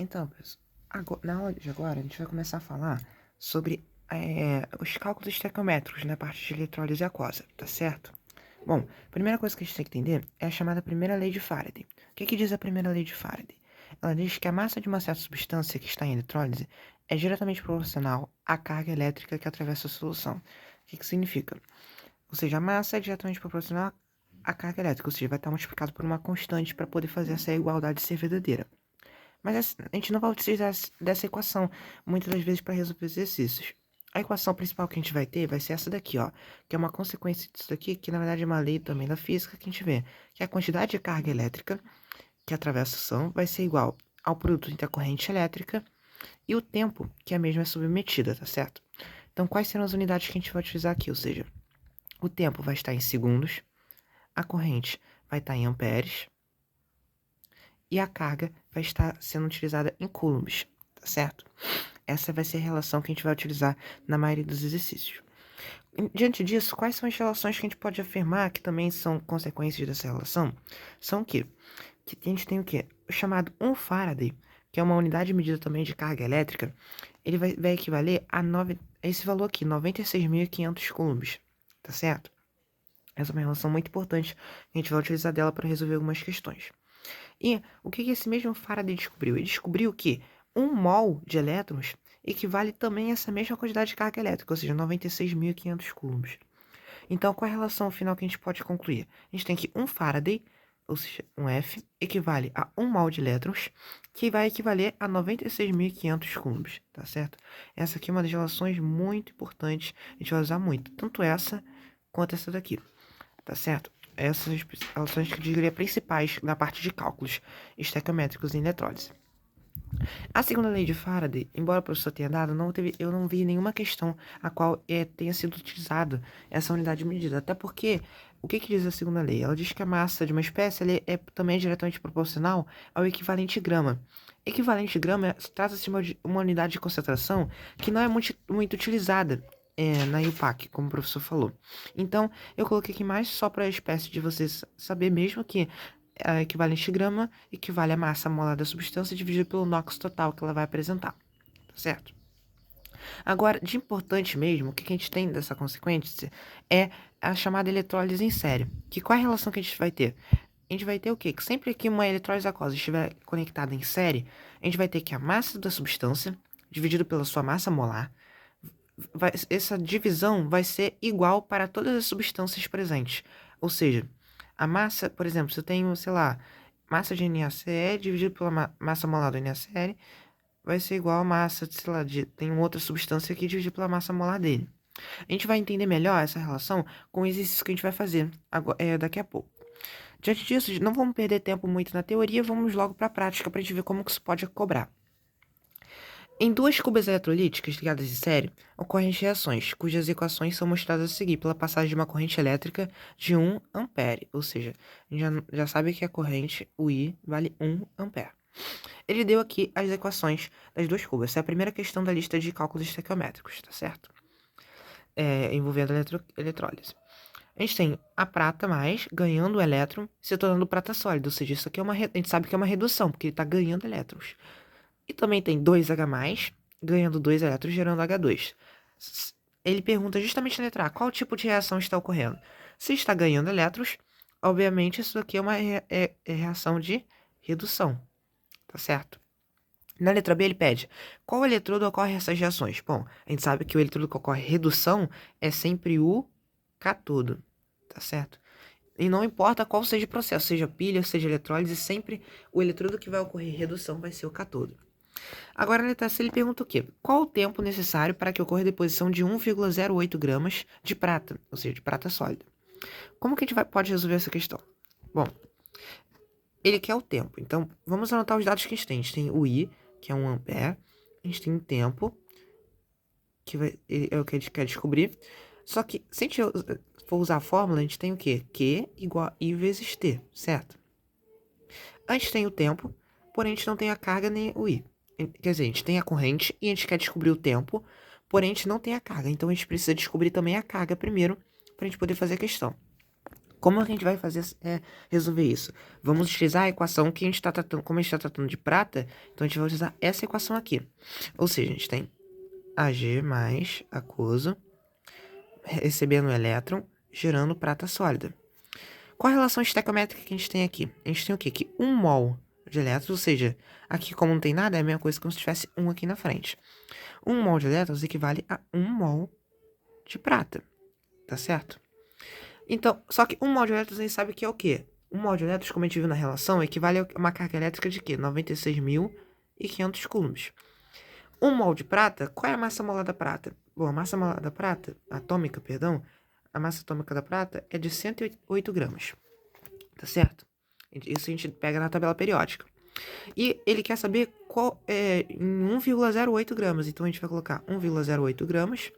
Então, pessoal, na aula de agora a gente vai começar a falar sobre os cálculos estequiométricos na parte de eletrólise aquosa, tá certo? Bom, a primeira coisa que a gente tem que entender é a chamada primeira lei de Faraday. O que diz a primeira lei de Faraday? Ela diz que a massa de uma certa substância que está em eletrólise é diretamente proporcional à carga elétrica que atravessa a solução. O que significa? Ou seja, a massa é diretamente proporcional à carga elétrica, ou seja, vai estar multiplicado por uma constante para poder fazer essa igualdade ser verdadeira. Mas a gente não vai utilizar dessa equação muitas das vezes para resolver exercícios. A equação principal que a gente vai ter vai ser essa daqui, ó, que é uma consequência disso daqui, que na verdade é uma lei também da física que a gente vê, que a quantidade de carga elétrica que atravessa a ação vai ser igual ao produto entre a corrente elétrica e o tempo que a mesma é submetida, tá certo? Então, quais serão as unidades que a gente vai utilizar aqui? Ou seja, o tempo vai estar em segundos, a corrente vai estar em amperes, e a carga vai estar sendo utilizada em coulombs, tá certo? Essa vai ser a relação que a gente vai utilizar na maioria dos exercícios. Diante disso, quais são as relações que a gente pode afirmar que também são consequências dessa relação? São o quê? Que a gente tem o quê? O chamado 1 Faraday, que é uma unidade de medida também de carga elétrica, ele vai equivaler a esse valor aqui, 96.500 coulombs, tá certo? Essa é uma relação muito importante, a gente vai utilizar dela para resolver algumas questões. E o que esse mesmo Faraday descobriu? Ele descobriu que 1 mol de elétrons equivale também a essa mesma quantidade de carga elétrica, ou seja, 96.500 coulombs. Então, qual é a relação final que a gente pode concluir? A gente tem que 1 Faraday, ou seja, um F, equivale a 1 mol de elétrons, que vai equivaler a 96.500 coulombs, tá certo? Essa aqui é uma das relações muito importantes, a gente vai usar muito, tanto essa quanto essa daqui, tá certo? Essas relações que eu diria principais na parte de cálculos estequiométricos em eletrólise. A segunda lei de Faraday, embora o professor tenha dado, eu não vi nenhuma questão a qual tenha sido utilizada essa unidade de medida. Até porque, o que diz a segunda lei? Ela diz que a massa de uma espécie também é diretamente proporcional ao equivalente grama. Equivalente grama trata-se de uma unidade de concentração que não é muito utilizada na UPAC, como o professor falou. Então, eu coloquei aqui mais só para a espécie de vocês saber mesmo que a equivalente grama equivale à massa molar da substância dividido pelo NOx total que ela vai apresentar, tá certo? Agora, de importante mesmo, o que a gente tem dessa consequência é a chamada eletrólise em série. Que qual é a relação que a gente vai ter? A gente vai ter o quê? Que sempre que uma eletrólise aquosa estiver conectada em série, a gente vai ter que a massa da substância dividido pela sua massa molar, essa divisão vai ser igual para todas as substâncias presentes. Ou seja, a massa, por exemplo, se eu tenho, sei lá, massa de NaCl dividido pela massa molar do NaCl, vai ser igual a massa, sei lá, tem outra substância aqui dividida pela massa molar dele. A gente vai entender melhor essa relação com o exercício que a gente vai fazer daqui a pouco. Diante disso, não vamos perder tempo muito na teoria, vamos logo para a prática para a gente ver como que isso pode cobrar. Em duas cubas eletrolíticas ligadas em série, ocorrem reações, cujas equações são mostradas a seguir pela passagem de uma corrente elétrica de 1 ampere, ou seja, a gente já sabe que a corrente, o I, vale 1 ampere. Ele deu aqui as equações das duas cubas. Essa é a primeira questão da lista de cálculos estequiométricos, tá certo? Envolvendo eletrólise. A gente tem a prata mais ganhando o elétron se tornando prata sólida, ou seja, isso aqui a gente sabe que é uma redução, porque ele está ganhando elétrons. E também tem 2H+, ganhando 2 elétrons, gerando H2. Ele pergunta justamente na letra A, qual tipo de reação está ocorrendo? Se está ganhando elétrons, obviamente isso aqui é uma reação de redução, tá certo? Na letra B ele pede, qual eletrodo ocorre essas reações? Bom, a gente sabe que o eletrodo que ocorre redução é sempre o cátodo, tá certo? E não importa qual seja o processo, seja pilha, seja eletrólise, sempre o eletrodo que vai ocorrer redução vai ser o cátodo. Agora, na letra C, ele pergunta o quê? Qual o tempo necessário para que ocorra a deposição de 1,08 gramas de prata, ou seja, de prata sólida? Como que a gente pode resolver essa questão? Bom, ele quer o tempo. Então, vamos anotar os dados que a gente tem. A gente tem o I, que é 1 ampere. A gente tem o tempo, é o que a gente quer descobrir. Só que, se a gente for usar a fórmula, a gente tem o quê? Q igual a I vezes T, certo? A gente tem o tempo, porém a gente não tem a carga nem o I. Quer dizer, a gente tem a corrente e a gente quer descobrir o tempo, porém a gente não tem a carga. Então a gente precisa descobrir também a carga primeiro para a gente poder fazer a questão. Como a gente vai fazer resolver isso? Vamos utilizar a equação que a gente está tratando, como a gente está tratando de prata, então a gente vai utilizar essa equação aqui. Ou seja, a gente tem Ag mais aquoso recebendo o elétron, gerando prata sólida. Qual a relação estequiométrica que a gente tem aqui? A gente tem o quê? Que 1 mol de elétrons, ou seja, aqui como não tem nada, é a mesma coisa que como se tivesse 1 aqui na frente. 1 mol de elétrons equivale a 1 mol de prata, tá certo? Então, só que 1 mol de elétrons a gente sabe que é o quê? 1 mol de elétrons, como a gente viu na relação, equivale a uma carga elétrica de quê? 96.500 coulombs. 1 mol de prata, qual é a massa molar da prata? Bom, a massa molar da prata, atômica, perdão, a massa atômica da prata é de 108 gramas, tá certo? Isso a gente pega na tabela periódica. E ele quer saber qual é em 1,08 gramas, então a gente vai colocar 1,08 gramas.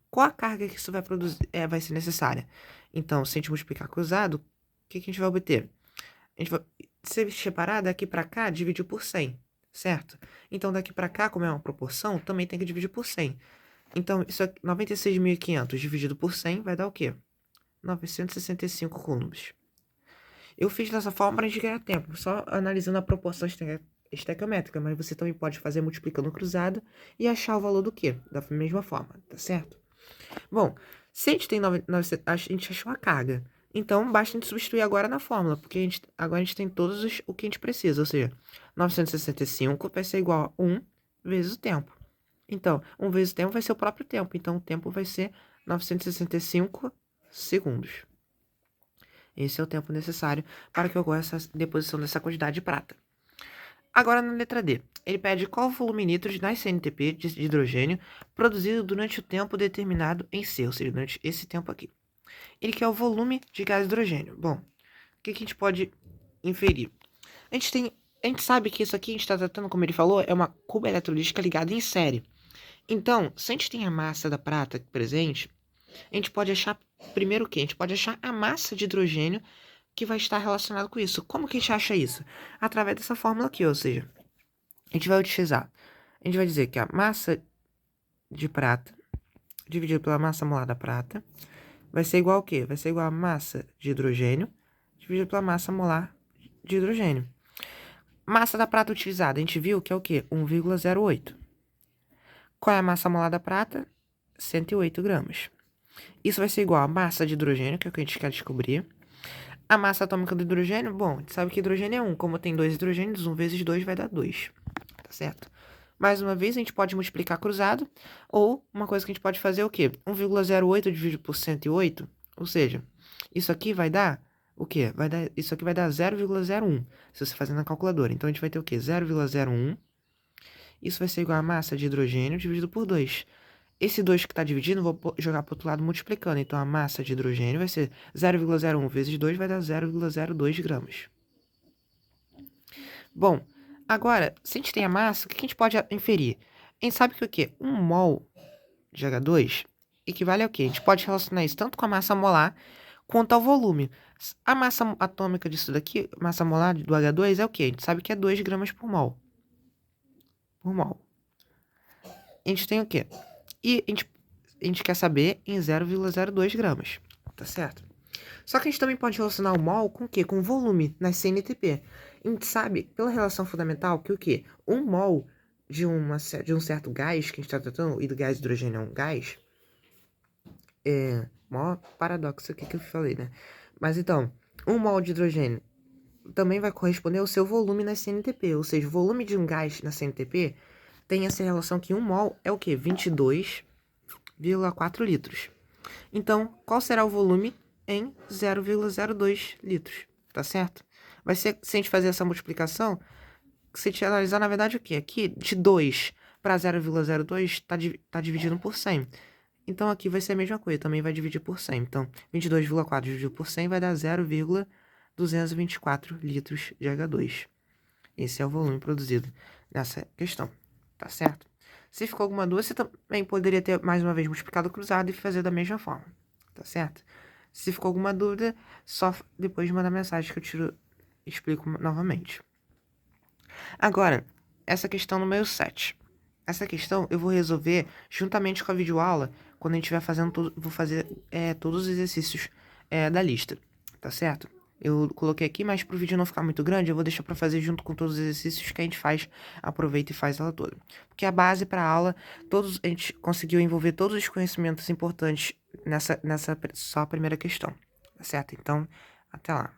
Qual a carga que isso vai produzir, vai ser necessária? Então, se a gente multiplicar cruzado, o que a gente vai obter? A gente vai, se separar daqui para cá, dividir por 100, certo? Então, daqui para cá, como é uma proporção, também tem que dividir por 100. Então, isso aqui, 96.500 dividido por 100 vai dar o quê? 965 coulombs. Eu fiz dessa forma para a gente ganhar tempo, só analisando a proporção estequiométrica, mas você também pode fazer multiplicando cruzado e achar o valor do quê? Da mesma forma, tá certo? Bom, se a gente tem a gente achou a carga. Então, basta a gente substituir agora na fórmula, porque agora a gente tem todos o que a gente precisa. Ou seja, 965 vai ser igual a 1 vezes o tempo. Então, 1 vezes o tempo vai ser o próprio tempo. Então, o tempo vai ser 965 segundos. Esse é o tempo necessário para que ocorra essa deposição dessa quantidade de prata. Agora na letra D, ele pede qual o volume em litros na CNTP de hidrogênio produzido durante o tempo determinado em C, ou seja, durante esse tempo aqui. Ele quer o volume de gás hidrogênio. Bom, o que a gente pode inferir? A gente sabe que isso aqui a gente está tratando, como ele falou, é uma cuba eletrolítica ligada em série. Então, se a gente tem a massa da prata presente, a gente pode achar primeiro o quê? A gente pode achar a massa de hidrogênio que vai estar relacionado com isso. Como que a gente acha isso? Através dessa fórmula aqui, ou seja, a gente vai utilizar, a gente vai dizer que a massa de prata dividido pela massa molar da prata vai ser igual ao quê? Vai ser igual a massa de hidrogênio dividido pela massa molar de hidrogênio. Massa da prata utilizada, a gente viu que é o quê? 1,08. Qual é a massa molar da prata? 108 gramas. Isso vai ser igual a massa de hidrogênio, que é o que a gente quer descobrir. A massa atômica do hidrogênio, bom, a gente sabe que hidrogênio é 1. Como tem 2 hidrogênios, 1 vezes 2 vai dar 2. Tá certo? Mais uma vez, a gente pode multiplicar cruzado. Ou, uma coisa que a gente pode fazer é o quê? 1,08 dividido por 108. Ou seja, isso aqui vai dar o quê? Isso aqui vai dar 0,01. Se você fazer na calculadora. Então, a gente vai ter o quê? 0,01. Isso vai ser igual a massa de hidrogênio dividido por 2. Esse 2 que está dividindo, vou jogar para o outro lado multiplicando. Então, a massa de hidrogênio vai ser 0,01 vezes 2 vai dar 0,02 gramas. Bom, agora, se a gente tem a massa, o que a gente pode inferir? A gente sabe que o quê? 1 mol de H2 equivale ao quê? A gente pode relacionar isso tanto com a massa molar quanto ao volume. A massa atômica disso daqui, massa molar do H2 é o quê? A gente sabe que é 2 gramas por mol. Por mol. A gente tem o quê? E a gente quer saber em 0,02 gramas, tá certo? Só que a gente também pode relacionar o mol com o quê? Com o volume na CNTP. A gente sabe, pela relação fundamental, que o quê? 1 mol de um certo gás que a gente está tratando, e do gás hidrogênio é um gás, maior paradoxo aqui que eu falei, né? Mas então, 1 mol de hidrogênio também vai corresponder ao seu volume na CNTP, ou seja, o volume de um gás na CNTP tem essa relação que 1 mol é o quê? 22,4 litros. Então, qual será o volume em 0,02 litros? Tá certo? Vai ser, se a gente fazer essa multiplicação, se a gente analisar, na verdade, o quê? Aqui, de 2 para 0,02 tá dividindo por 100. Então, aqui vai ser a mesma coisa, também vai dividir por 100. Então, 22,4 dividido por 100 vai dar 0,224 litros de H2. Esse é o volume produzido nessa questão, tá certo? Se ficou alguma dúvida, você também poderia ter, mais uma vez, multiplicado cruzado e fazer da mesma forma, tá certo? Se ficou alguma dúvida, só depois de mandar mensagem que eu explico novamente. Agora, essa questão número 7. Essa questão eu vou resolver juntamente com a videoaula, quando a gente estiver fazendo vou fazer todos os exercícios da lista, tá certo? Eu coloquei aqui, mas pro vídeo não ficar muito grande, eu vou deixar para fazer junto com todos os exercícios que a gente faz, aproveita e faz ela toda. Porque a base para a aula, a gente conseguiu envolver todos os conhecimentos importantes nessa só a primeira questão, tá certo? Então, até lá.